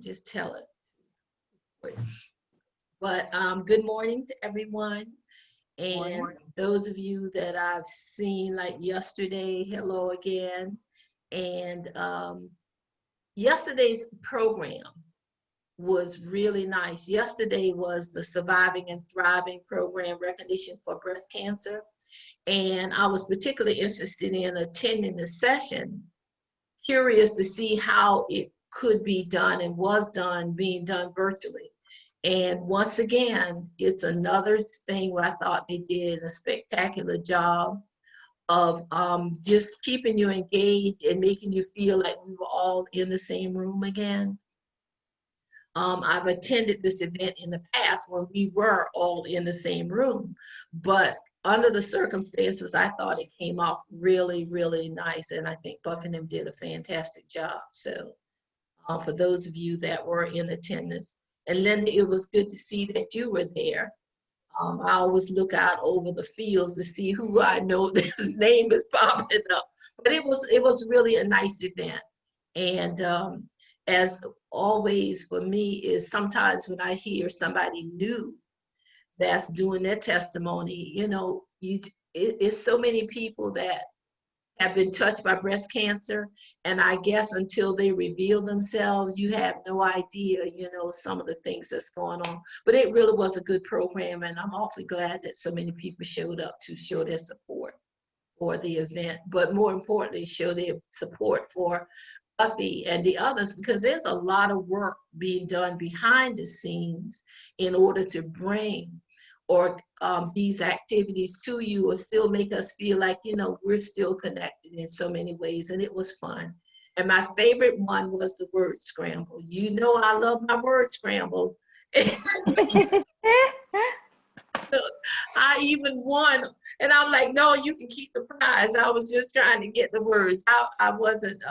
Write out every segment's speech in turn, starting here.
just tell it. But good morning to everyone. And Morning. those of you that I've seen like yesterday, hello again. And yesterday's program was really nice. Yesterday was the Surviving and Thriving Program Recognition for Breast Cancer. And I was particularly interested in attending the session, curious to see how it could be done and was done, being done virtually. And once again, it's another thing where I thought they did a spectacular job of just keeping you engaged and making you feel like we were all in the same room again. I've attended this event in the past when we were all in the same room, but under the circumstances, I thought it came off really, really nice. And I think Buffington did a fantastic job. So for those of you that were in attendance, and Linda, it was good to see that you were there. I always look out over the fields to see who I know his name is popping up. But it was really a nice event. And as always for me is sometimes when I hear somebody new that's doing their testimony, it's so many people that have been touched by breast cancer, and I guess until they reveal themselves, you have no idea, some of the things that's going on. But it really was a good program, and I'm awfully glad that so many people showed up to show their support for the event, but more importantly, show their support for Buffy and the others, because there's a lot of work being done behind the scenes in order to bring or these activities to you, or still make us feel like, we're still connected in so many ways. And it was fun. And my favorite one was the word scramble. I love my word scramble. I even won, and I'm like, no, you can keep the prize. I was just trying to get the words. I wasn't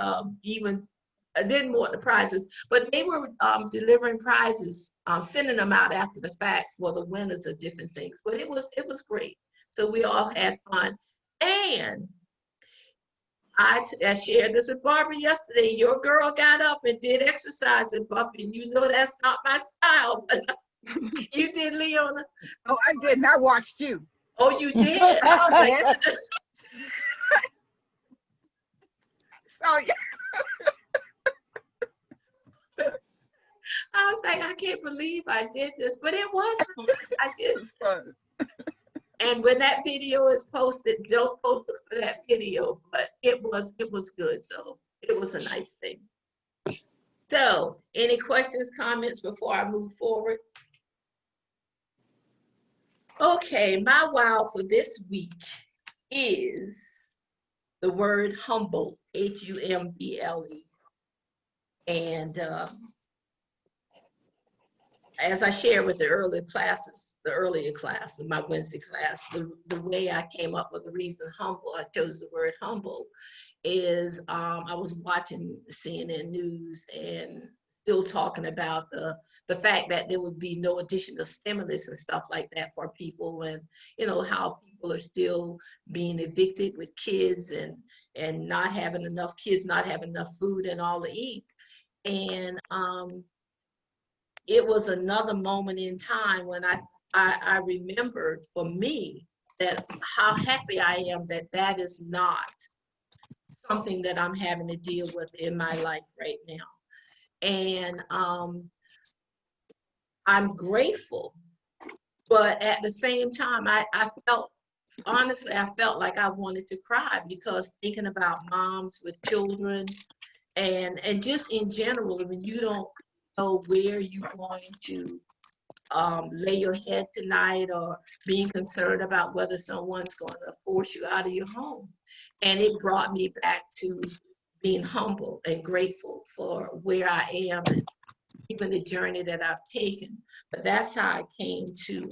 I didn't want the prizes, but they were delivering prizes, sending them out after the fact for the winners of different things. But it was great. So we all had fun. And I shared this with Barbara yesterday. Your girl got up and did exercise and Buffy, and that's not my style, but you did, Leona. Oh, I didn't. I watched you. Oh, you did? Oh, Yes. So yeah. I was like, I can't believe I did this, but it was fun. I did. It was fun. And when that video is posted, don't go look for that video, but it was good. So it was a nice thing. So any questions, comments before I move forward? Okay, my wow for this week is the word humble, Humble. And as I shared with the earlier class, my Wednesday class, the way I came up with the reason humble, I chose the word humble, is I was watching CNN News and still talking about the fact that there would be no additional stimulus and stuff like that for people, and how people are still being evicted with kids and not having enough kids, not having enough food and all to eat. And it was another moment in time when I remembered for me that how happy I am that is not something that I'm having to deal with in my life right now. And I'm grateful, but at the same time, I felt, honestly, I felt like I wanted to cry, because thinking about moms with children and just in general, when you don't know where you're going to lay your head tonight, or being concerned about whether someone's going to force you out of your home. And it brought me back to being humble and grateful for where I am and even the journey that I've taken. But that's how I came to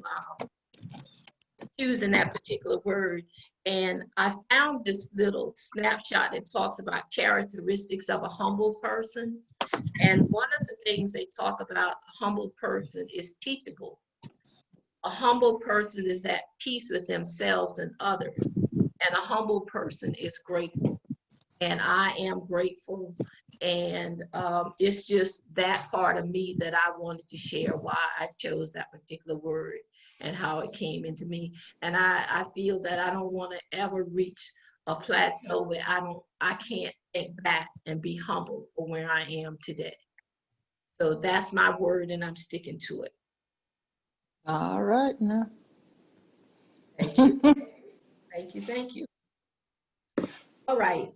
choosing that particular word. And I found this little snapshot that talks about characteristics of a humble person. And one of the things they talk about a humble person is teachable. A humble person is at peace with themselves and others. And a humble person is grateful. and I am grateful. And it's just that part of me that I wanted to share why I chose that particular word and how it came into me. And I feel that I don't want to ever reach a plateau where I can't think back and be humble for where I am today. So that's my word, and I'm sticking to it. All right now. Thank you. Thank you. Thank you. All right.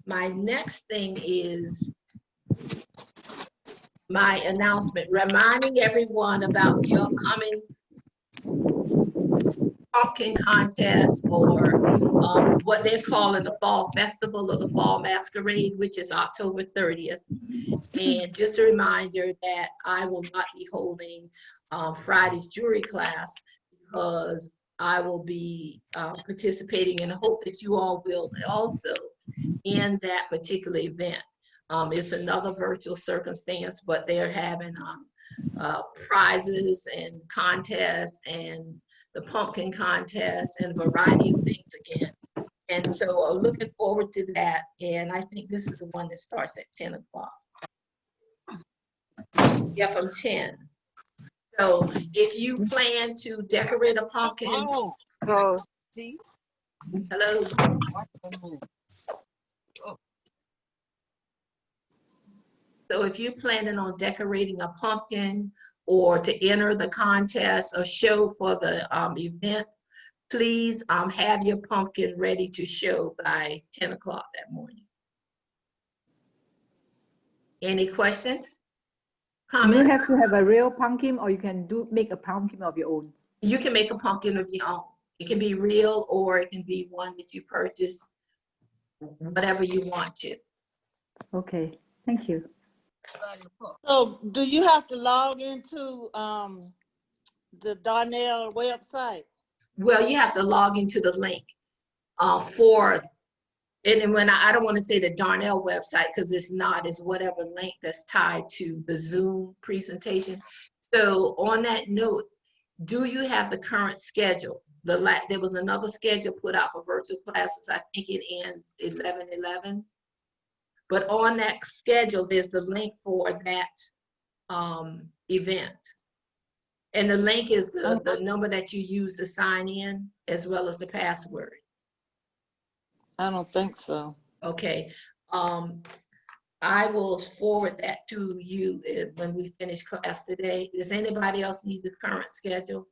My next thing is my announcement, reminding everyone about the upcoming pumpkin contest, or what they're calling the Fall Festival or the Fall Masquerade, which is October 30th. And just a reminder that I will not be holding Friday's jewelry class because I will be participating, and I hope that you all will also, in that particular event. It's another virtual circumstance, but they're having prizes and contests and the pumpkin contest and a variety of things again. And so I'm looking forward to that. And I think this is the one that starts at 10 o'clock. Yeah, from 10. So if you plan to decorate a pumpkin, So, see? hello. So if you're planning on decorating a pumpkin or to enter the contest or show for the event, please have your pumpkin ready to show by 10 o'clock that morning. Any questions? You Comments? have to have a real pumpkin, or you can make a pumpkin of your own. You can make a pumpkin of your own. It can be real, or it can be one that you purchase, whatever you want to. Okay, thank you. So do you have to log into the Darnell website? Well, you have to log into the link and when I don't want to say the Darnell website, because it's not, it's whatever link that's tied to the Zoom presentation. So on that note, do you have the current schedule? There was another schedule put out for virtual classes. I think it ends 11/11. But on that schedule, there's the link for that event. And the link is the number that you use to sign in, as well as the password. I don't think so. Okay. I will forward that to you when we finish class today. Does anybody else need the current schedule?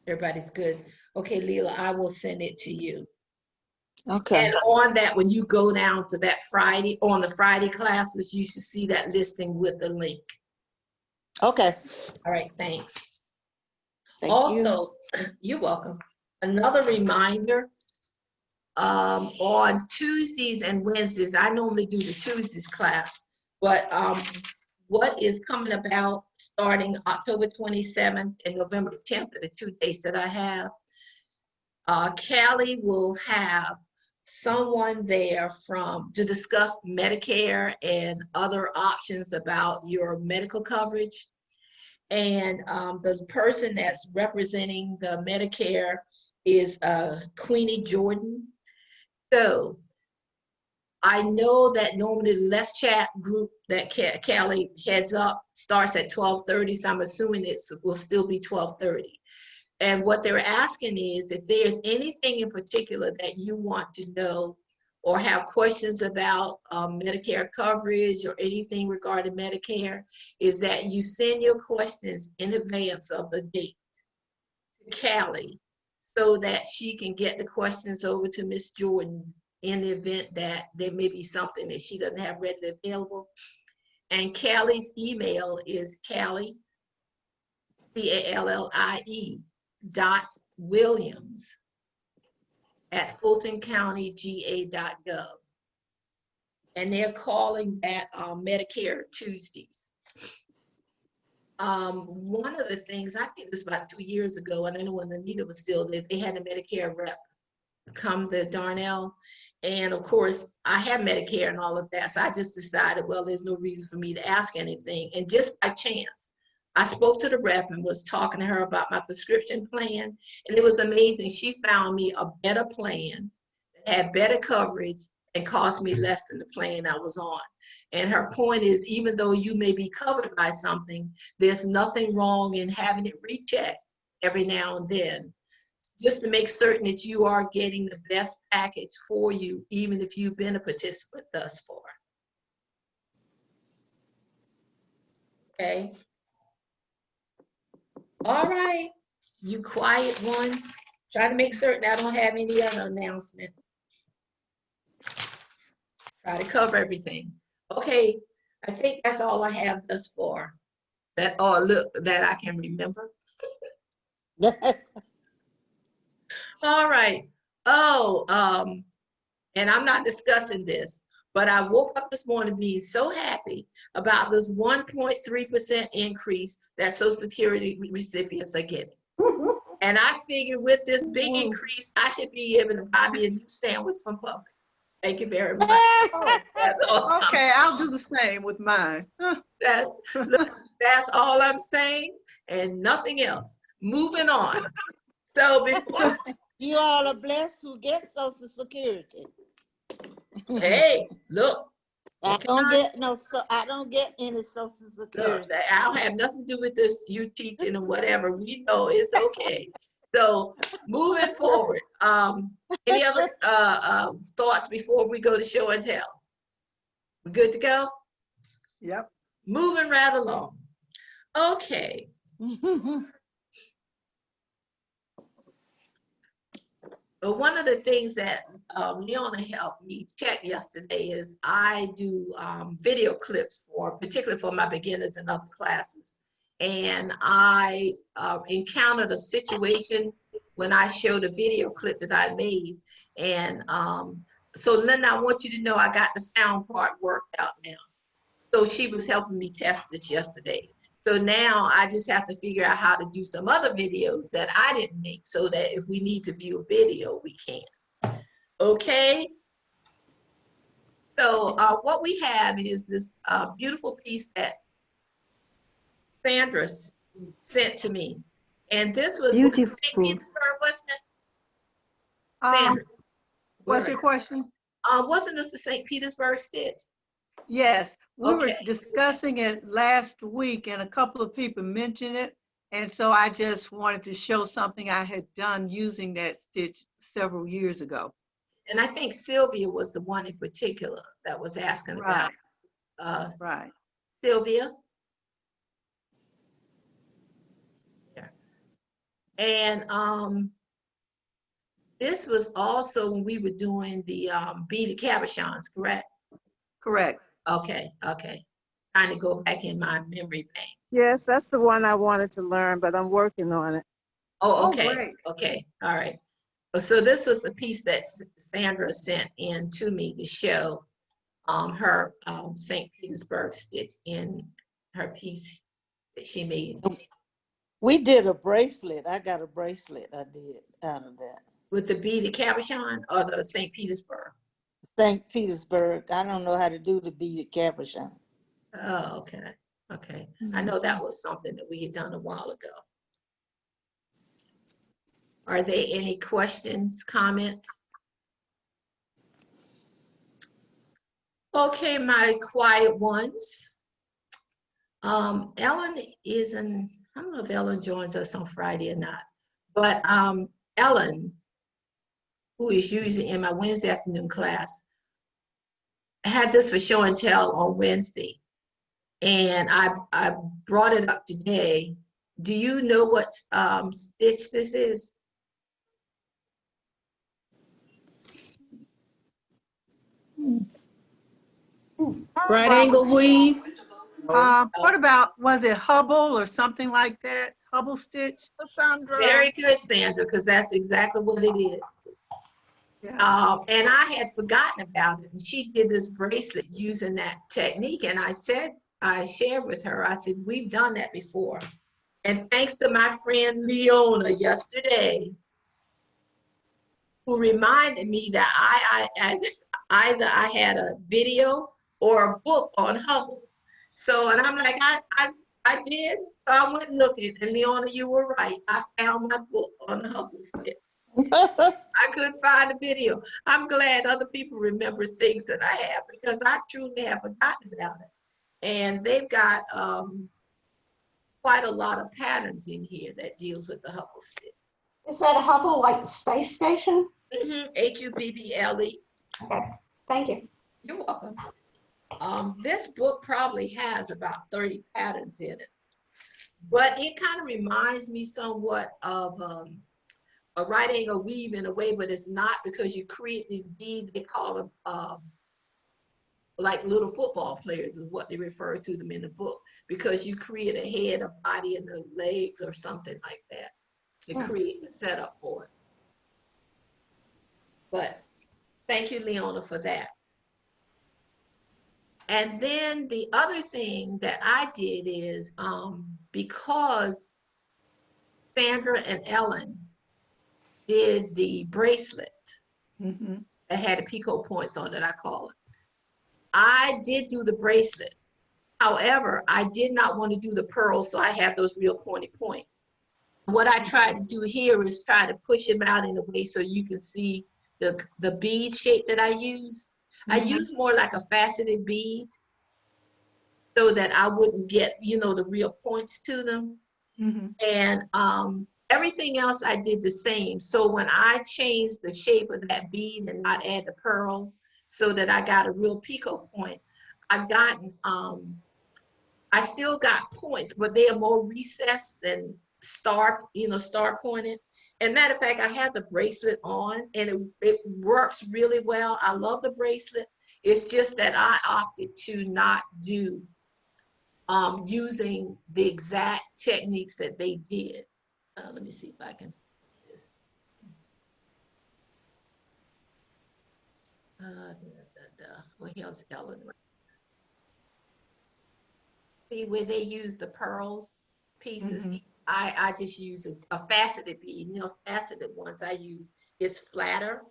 Everybody's good. Okay, Leela, I will send it to you. Okay. And on that, when you go down to that Friday, on the Friday classes, you should see that listing with the link. Okay. All right, thanks. Thank Also, you're welcome. Another reminder, on Tuesdays and Wednesdays, I normally do the Tuesdays class, but what is coming about starting October 27th and November 10th are the 2 days that I have. Callie will have someone there to discuss Medicare and other options about your medical coverage. And the person that's representing the Medicare is Queenie Jordan. So I know that normally the Let's Chat group that Callie heads up starts at 12:30, so I'm assuming it will still be 12:30. And what they're asking is if there's anything in particular that you want to know or have questions about Medicare coverage or anything regarding Medicare, is that you send your questions in advance of the date to Callie so that she can get the questions over to Miss Jordan in the event that there may be something that she doesn't have readily available. And Callie's email is Callie, C-A-L-L-I-E, .Williams at fultoncountyga.gov. And they're calling that Medicare Tuesdays. One of the things, I think this was about 2 years ago, and I know when Anita was still there, they had a Medicare rep come to Darnell. And of course, I have Medicare and all of that. So I just decided, well, there's no reason for me to ask anything. And just by chance, I spoke to the rep and was talking to her about my prescription plan. And it was amazing. She found me a better plan had better coverage and cost me less than the plan I was on. And her point is, even though you may be covered by something, there's nothing wrong in having it rechecked every now and then, just to make certain that you are getting the best package for you, even if you've been a participant thus far. Okay. All right, you quiet ones. Try to make certain I don't have any other announcement. Try to cover everything. Okay, I think that's all I have thus far. That I can remember. All right. Oh, and I'm not discussing this, but I woke up this morning being so happy about this 1.3% increase that Social Security recipients are getting. And I figured with this big increase, I should be able to buy me a new sandwich from Publix. Thank you very much. That's all. Okay, I'll do the same with mine. That's all I'm saying, and nothing else. Moving on. So before, You all are blessed who get Social Security. hey, look. I don't get any Social Security. Look, I don't have nothing to do with this, you teaching or whatever. We know it's okay. So moving forward, any other thoughts before we go to show and tell? We good to go? Yep. Moving right along. Okay. But one of the things that Leona helped me check yesterday is I do video clips particularly for my beginners and other classes. And I encountered a situation when I showed a video clip that I made. And so Linda, I want you to know I got the sound part worked out now. So she was helping me test this yesterday. So now I just have to figure out how to do some other videos that I didn't make so that if we need to view a video, we can. Okay? So what we have is this beautiful piece that Sandra sent to me. And this was with St. Petersburg, wasn't it? Sandra, What's your question? wasn't this the St. Petersburg stitch? Yes, we were Okay. discussing it last week and a couple of people mentioned it. And so I just wanted to show something I had done using that stitch several years ago. And I think Sylvia was the one in particular that was asking about it. Right. Sylvia? Yeah. And this was also when we were doing the beaded cabochons, correct? Correct. Okay, okay. Trying to go back in my memory bank. Yes, that's the one I wanted to learn, but I'm working on it. Oh, okay, great. okay, all right. So this was the piece that Sandra sent in to me to show her St. Petersburg stitch in her piece that she made. We did a bracelet. I got a bracelet I did out of that. With the beaded cabochon or the St. Petersburg? St. Petersburg. I don't know how to do the beaded cabochon. Oh, okay, okay. I know that was something that we had done a while ago. Are there any questions, comments? Okay, my quiet ones. Ellen isn't, I don't know if Ellen joins us on Friday or not, but Ellen, who is usually in my Wednesday afternoon class, had this for show and tell on Wednesday. And I brought it up today. Do you know what stitch this is? Right angle weave. What about, was it Hubble or something like that? Hubble stitch? Cassandra. Very good, Sandra, because that's exactly what it is. Yeah. And I had forgotten about it. And she did this bracelet using that technique. And I shared with her, I said, we've done that before. And thanks to my friend Leona yesterday, who reminded me that either I had a video or a book on Hubble. So, and I'm like, I did. So I went looking, and Leona, you were right. I found my book on the Hubble stitch. I couldn't find the video. I'm glad other people remember things that I have because I truly have forgotten about it. And they've got quite a lot of patterns in here that deals with the Hubble stick. Is that a Hubble like the space station? Hubble. Okay, thank you. You're welcome. This book probably has about 30 patterns in it, but it kind of reminds me somewhat of a right angle weave in a way, but it's not because you create these beads. They call them like little football players is what they refer to them in the book, because you create a head, a body, and the legs or something like that to create the setup for it. But thank you, Leona, for that. And then the other thing that I did is because Sandra and Ellen did the bracelet that had the picot points on it, I call it. I did do the bracelet. However, I did not want to do the pearls, so I have those real pointy points. What I tried to do here is try to push them out in a way so you can see the bead shape that I use. I use more like a faceted bead so that I wouldn't get, you know, the real points to them. And everything else I did the same. So when I changed the shape of that bead and not add the pearl so that I got a real picot point, I've gotten, I still got points, but they are more recessed than star pointed. And matter of fact, I have the bracelet on and it works really well. I love the bracelet. It's just that I opted to not do using the exact techniques that they did. Let me see if I can do this. Well, here's Ellen. See where they use the pearls pieces? I just use a faceted bead. You know, faceted ones I use is flatter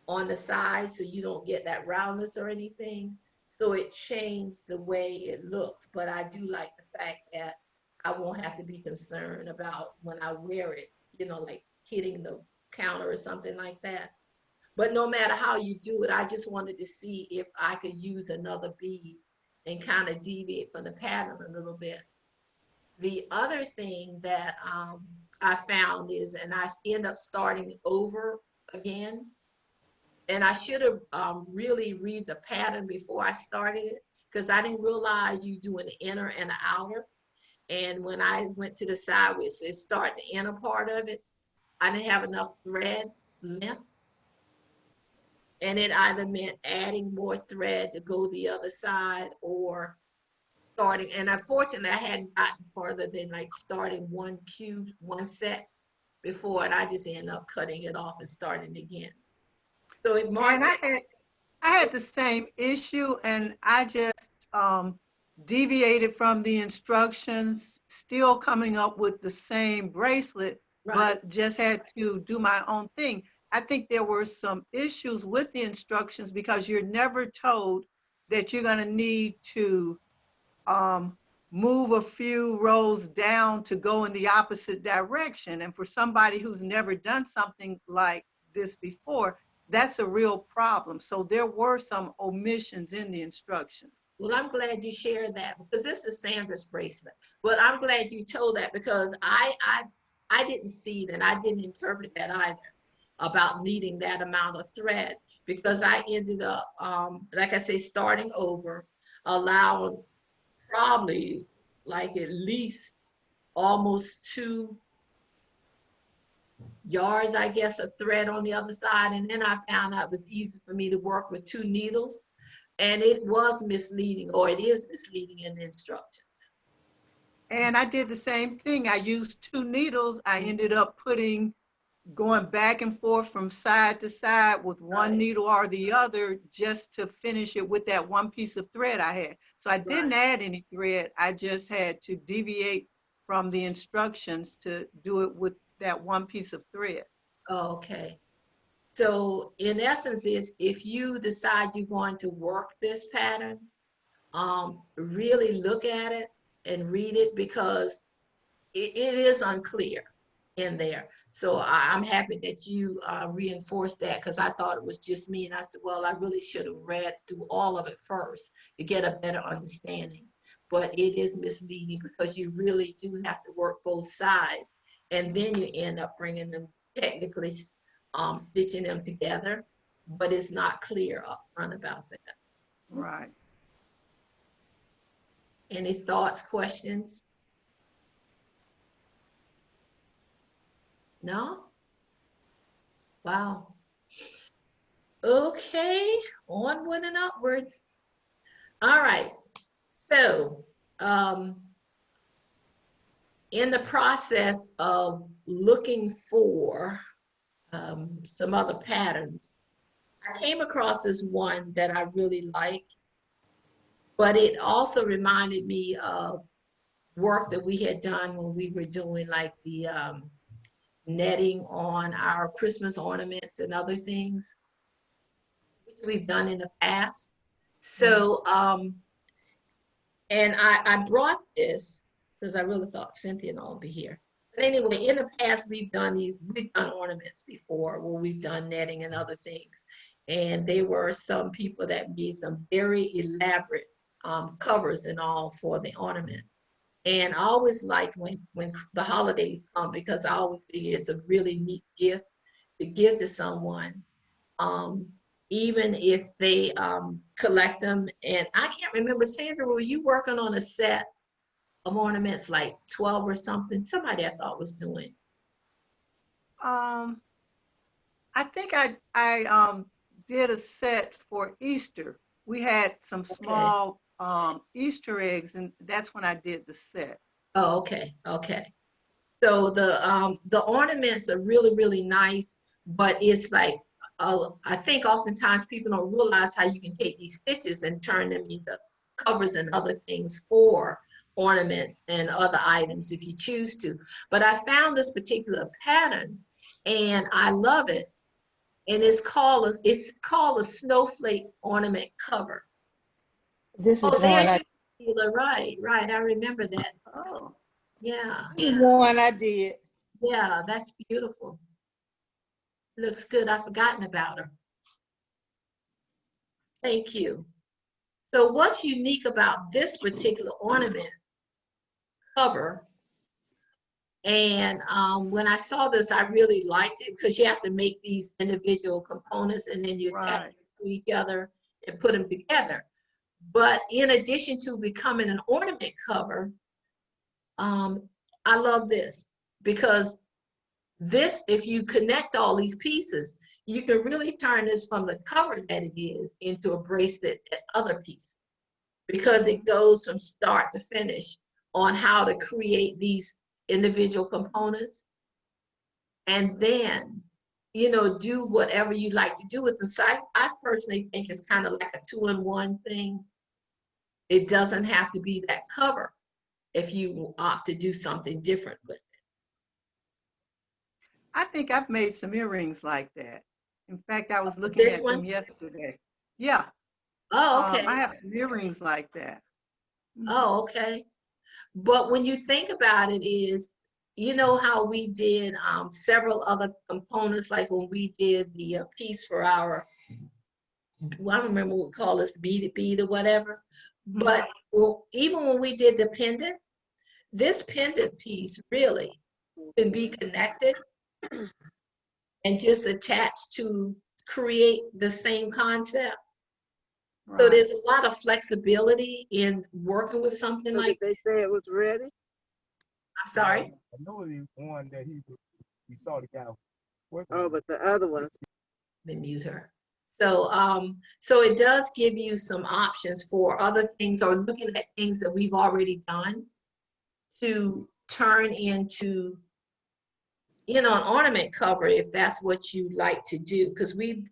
on the side so you don't get that roundness or anything. So it changed the way it looks, but I do like the fact that I won't have to be concerned about when I wear it, you know, like hitting the counter or something like that. But no matter how you do it, I just wanted to see if I could use another bead and kind of deviate from the pattern a little bit. The other thing that I found is, and I end up starting over again, and I should have really read the pattern before I started it, because I didn't realize you do an inner and an outer. And when I went to the side where it says start the inner part of it, I didn't have enough thread length. And it either meant adding more thread to go the other side or starting. And unfortunately, I hadn't gotten further than like starting one set before, and I just ended up cutting it off and starting again. So it marked. And I had the same issue, and I just deviated from the instructions, still coming up with the same bracelet, but just had to do my own thing. I think there were some issues with the instructions because you're never told that you're going to need to move a few rows down to go in the opposite direction. And for somebody who's never done something like this before, that's a real problem. So there were some omissions in the instructions. Well, I'm glad you shared that because this is Sandra's bracelet. But I'm glad you told that because I didn't see it and I didn't interpret that either about needing that amount of thread, because I ended up, like I say, starting over, allowing probably like at least almost 2 yards, I guess, of thread on the other side. And then I found out it was easy for me to work with 2 needles. And it was misleading, or it is misleading in the instructions. And I did the same thing. I used 2 needles. I ended up going back and forth from side to side with one needle or the other just to finish it with that one piece of thread I had. So I didn't add any thread. I just had to deviate from the instructions to do it with that one piece of thread. Okay. So in essence, is if you decide you're going to work this pattern, really look at it and read it because it is unclear. in there. So I'm happy that you reinforced that, because I thought it was just me. And I said, well, I really should have read through all of it first to get a better understanding. But it is misleading because you really do have to work both sides. And then you end up bringing them technically, stitching them together. But it's not clear up front about that. Right. Any thoughts, questions? No? Wow. Okay, onward and upward. All right. So, in the process of looking for some other patterns, I came across this one that I really like, but it also reminded me of work that we had done when we were doing like the netting on our Christmas ornaments and other things, which we've done in the past. So, and I brought this because I really thought Cynthia and all would be here. But anyway, in the past, we've done ornaments before where we've done netting and other things. And there were some people that made some very elaborate covers and all for the ornaments. And I always like when the holidays come, because I always figure it's a really neat gift to give to someone, even if they collect them. And I can't remember, Sandra, were you working on a set of ornaments, like 12 or something? Somebody I thought was doing. I think I did a set for Easter. We had some small Easter eggs, and that's when I did the set. Oh, okay, okay. So the ornaments are really, really nice, but it's like, I think oftentimes people don't realize how you can take these stitches and turn them into covers and other things for ornaments and other items if you choose to. But I found this particular pattern and I love it. And it's called a snowflake ornament cover. This Oh, is there one I, you go, Sheila. Right, right. I remember that. Oh, Yeah, this is one I did. yeah, that's beautiful. Looks good. I've forgotten about her. Thank you. So what's unique about this particular ornament cover? And when I saw this, I really liked it because you have to make these individual components and then you attach right. them to each other and put them together. But in addition to becoming an ornament cover, I love this because this, if you connect all these pieces, you can really turn this from the cover that it is into a bracelet and other pieces, because it goes from start to finish on how to create these individual components and then, do whatever you like to do with them. So I personally think it's kind of like a two-in-one thing. It doesn't have to be that cover if you opt to do something different with it. I think I've made some earrings like that. In fact, I was looking This at them one? yesterday. Yeah, Oh, okay. I have some earrings like that. Oh, okay. But when you think about it is, you know how we did several other components, like when we did the piece for our, well, I don't remember what we call this, bead or whatever. But even when we did the pendant, this pendant piece really can be connected and just attached to create the same concept. So Right. there's a lot of flexibility in working with something So like did they say it was ready? I'm sorry. I know the one that he saw the guy working. Oh, but the other ones. Let me mute her. So, so it does give you some options for other things or looking at things that we've already done to turn into, an ornament cover if that's what you like to do. Because we've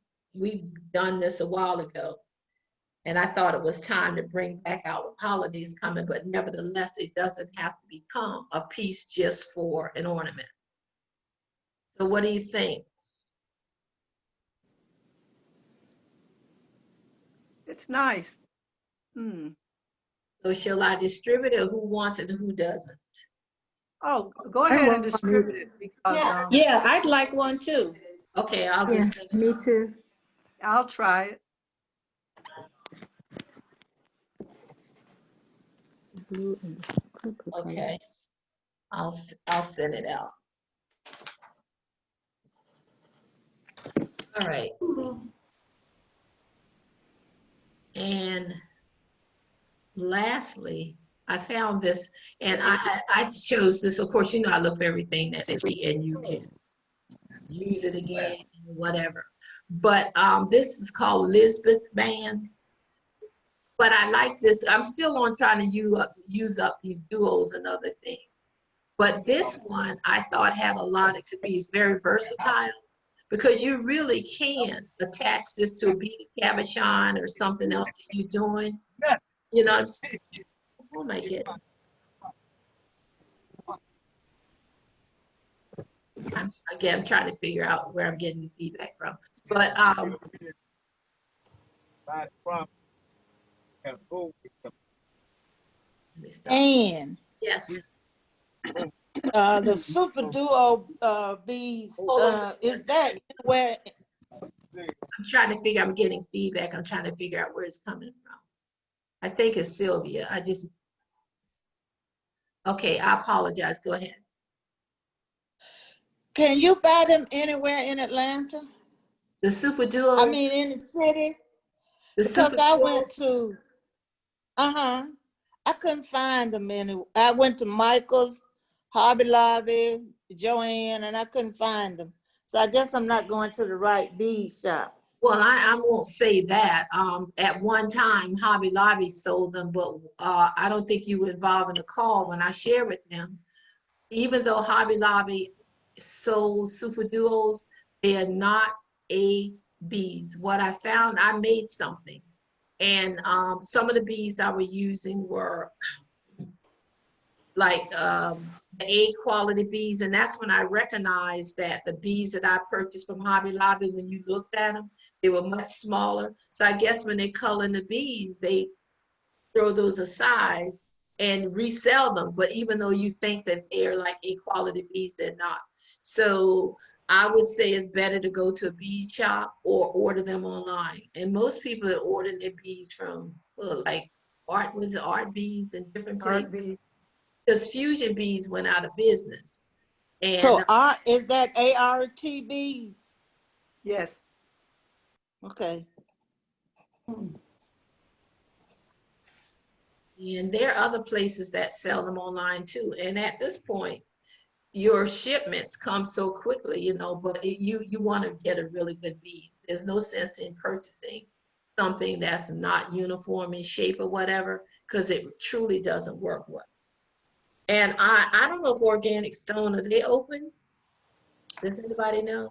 done this a while ago, and I thought it was time to bring back out with holidays coming. But nevertheless, it doesn't have to become a piece just for an ornament. So, what do you think? It's nice. So shall I distribute it? Who wants it and who doesn't? Oh, go ahead and want distribute it because Yeah. Yeah, I'd like one too. Okay, I'll Yeah, just send it. me too. I'll try it. Blue and purple color. Okay, I'll send it out. All right. And lastly, I found this, and I chose this. Of course, you know I look for everything that says free, and you can use it again, whatever. But this is called Lisbeth Band. But I like this. I'm still on trying to use up these duos and other things. But this one I thought had a lot. It could be, it's very versatile because you really can attach this to a beaded cabochon or something else that you're doing. You know, oh my goodness. I'm trying to figure out where I'm getting the feedback from. But By the problem, have gold. let me stop. And Yes. the Super Duo bees, Hold on. is that anywhere? I'm trying to figure, I'm getting feedback. I'm trying to figure out where it's coming from. I think it's Sylvia. Okay, I apologize. Go ahead. Can you buy them anywhere in Atlanta? The Super Duos. I mean, in the city? the Because Super I Duos. went to, I couldn't find them anywhere. I went to Michael's, Hobby Lobby, Joanne, and I couldn't find them. So I guess I'm not going to the right bead shop. Well, I won't say that. At one time, Hobby Lobby sold them, but I don't think you were involved in the call when I shared with them. Even though Hobby Lobby sold Super Duos, they are not A beads. What I found, I made something. And some of the beads I was using were like A quality beads, and that's when I recognized that the beads that I purchased from Hobby Lobby, when you looked at them, they were much smaller. So I guess when they color in the beads, they throw those aside and resell them. But even though you think that they're like A quality beads, they're not. So I would say it's better to go to a bead shop or order them online. And most people are ordering their beads from like art beads in different places. Art bead. Because Fusion Beads went out of business. So And is that ART beads? Yes. Okay. and there are other places that sell them online too. And at this point, your shipments come so quickly, you know, but you want to get a really good bead. There's no sense in purchasing something that's not uniform in shape or whatever, because it truly doesn't work well. And I don't know if Organic Stone, are they open? Does anybody know?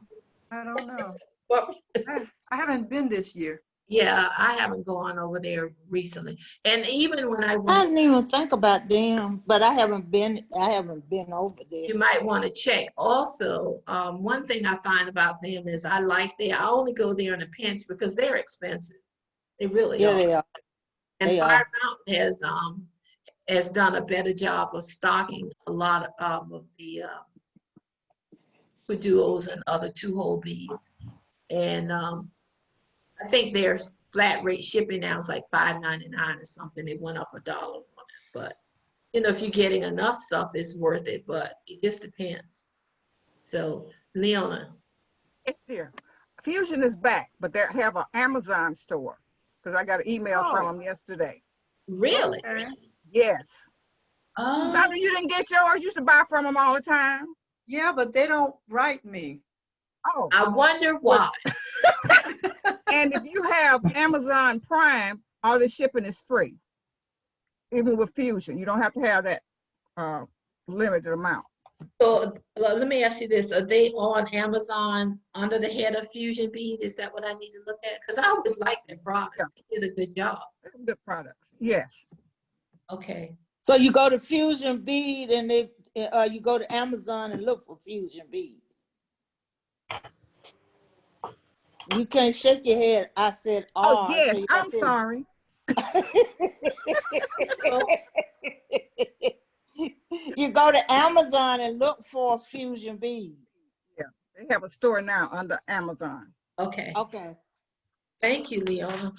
I don't know. Well, I haven't been this year. yeah, I haven't gone over there recently. And even when I I went, didn't even think about them, but I haven't been over there. you might want to check. Also, one thing I find about them is I only go there in a pinch because they're expensive. They really Yeah, are. they are. And They Fire are. Mountain has done a better job of stocking a lot of the duos and other two-hole beads. And I think their flat rate shipping now is like $5.99 or something. It went up $1 on it. But you know, if you're getting enough stuff, it's worth it. But it just depends. So, Leona. It's there. Fusion is back, but they have an Amazon store because I got an email from them yesterday. Really? Okay. Yes. Oh, Sandra, you didn't get yours? You used to buy from them all the time. Yeah, but they don't write me. Oh. I wonder why. And if you have Amazon Prime, all the shipping is free. Even with Fusion, you don't have to have that limited amount. So let me ask you this. Are they on Amazon under the head of Fusion Bead? Is that what I need to look at? Because I always liked their products. Yeah. They did a good job. Good products. Yes. Okay. So you go to Fusion Bead and you go to Amazon and look for Fusion Bead. You can't shake your head. I said, Oh, so yes. you I'm got to- sorry. You go go to Amazon and look for Fusion Bead. They have a store now under Amazon. Okay. Okay. Thank you, Leona.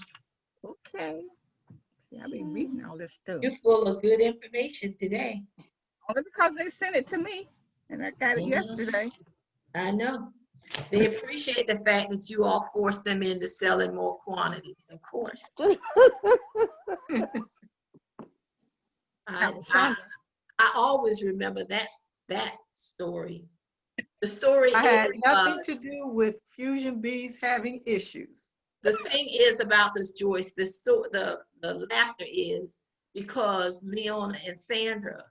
Okay. Yeah, I be reading all this stuff. You're full of good information today. Only because they sent it to me and I got it Mhm. yesterday. I know. They appreciate the fact that you all forced them into selling more quantities, of course. I always remember that story. The story I had is, nothing to do with Fusion Bees having issues. the thing is about this, Joyce, the laughter is because Leona and Sandra,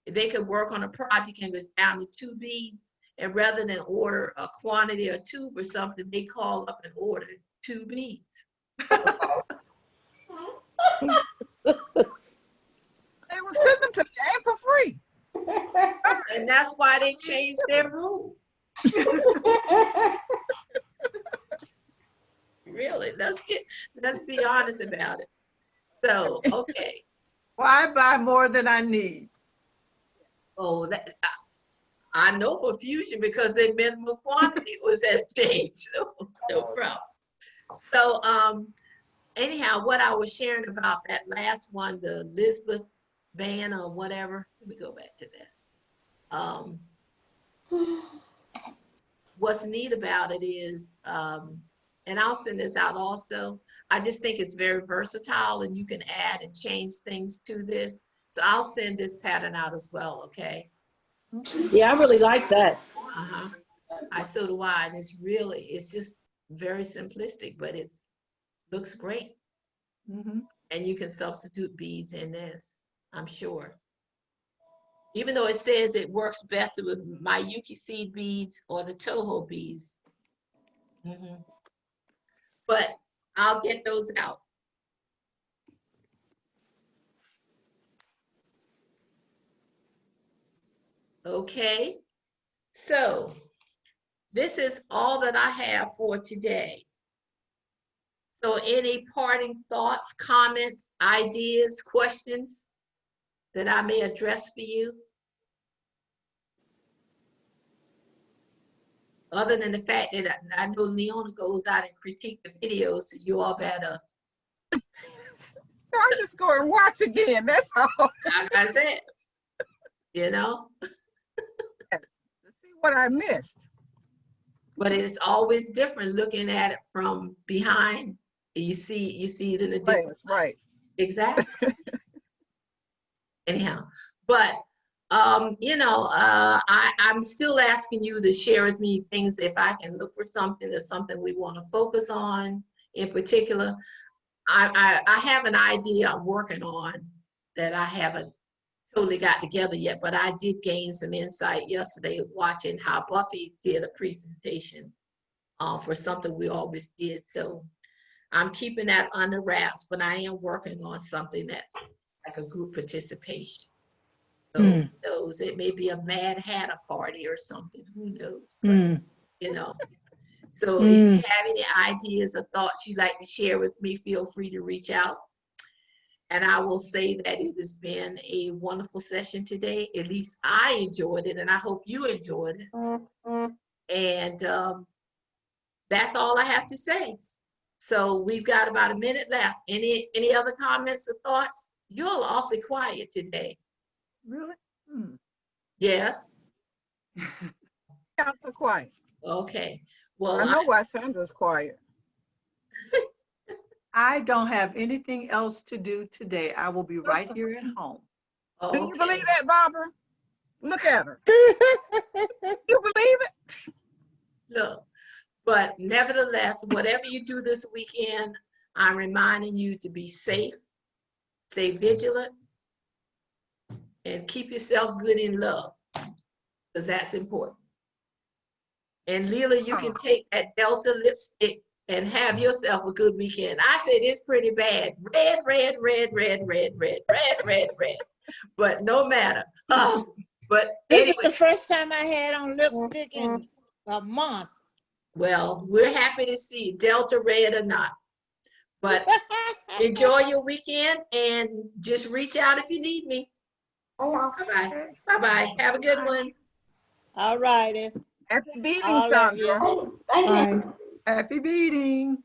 they could work on a project and it was down to 2 beads, and rather than order a quantity or 2 or something, they call up and order 2 beads. They will send them to me and for free. And that's why they changed their rule. Really, let's be honest about it. So, okay. Why buy more than I need? Oh, I know for Fusion because their minimum quantity was at change, so no problem. So, anyhow, what I was sharing about that last one, the Elizabeth van or whatever, let me go back to that. What's neat about it is, and I'll send this out also, I just think it's very versatile and you can add and change things to this. So I'll send this pattern out as well, okay? Yeah, I really like that. Uh-huh. So do I, and it's just very simplistic, but it looks great. And you can substitute beads in this, I'm sure. Even though it says it works better with my Yuki seed beads or the Toho beads. But I'll get those out. Okay, so this is all that I have for today. So any parting thoughts, comments, ideas, questions that I may address for you? Other than the fact that I know Leona goes out and critique the videos, so you all better. I just go and watch again, that's all. Like I said, you know? To see what I missed. But it's always different looking at it from behind. You see it in a different way. Right. Exactly. Anyhow, but I'm still asking you to share with me things if I can look for something that's something we want to focus on in particular. I have an idea I'm working on that I haven't totally got together yet, but I did gain some insight yesterday watching how Buffy did a presentation for something we always did. So I'm keeping that under wraps, but I am working on something that's like a group participation. So who knows, it may be a Mad Hatter party or something, who knows, but so if you have any ideas or thoughts you'd like to share with me, feel free to reach out. And I will say that it has been a wonderful session today. At least I enjoyed it, and I hope you enjoyed it. And that's all I have to say. So we've got about a minute left. Any other comments or thoughts? You're awfully quiet today. Really? Yes? I'm so quiet. Okay. Well, I know why Sandra's quiet. I don't have anything else to do today. I will be right here at home. Do you believe that, Barbara? Look at her. You believe it? Look, but nevertheless, whatever you do this weekend, I'm reminding you to be safe, stay vigilant, and keep yourself good in love, because that's important. And Leela, you can take that Delta lipstick and have yourself a good weekend. I said it's pretty bad. Red, red, red, red, red, red, red, red, red. But no matter. But This anyway, is the first time I had on lipstick in a month. Well, we're happy to see Delta red or not. But enjoy your weekend and just reach out if you need me. Bye, y'all. Bye-bye. Bye-bye. Have a good one. All righty. Happy beating, All of you. Sandra. Thank you. Bye. Happy beating.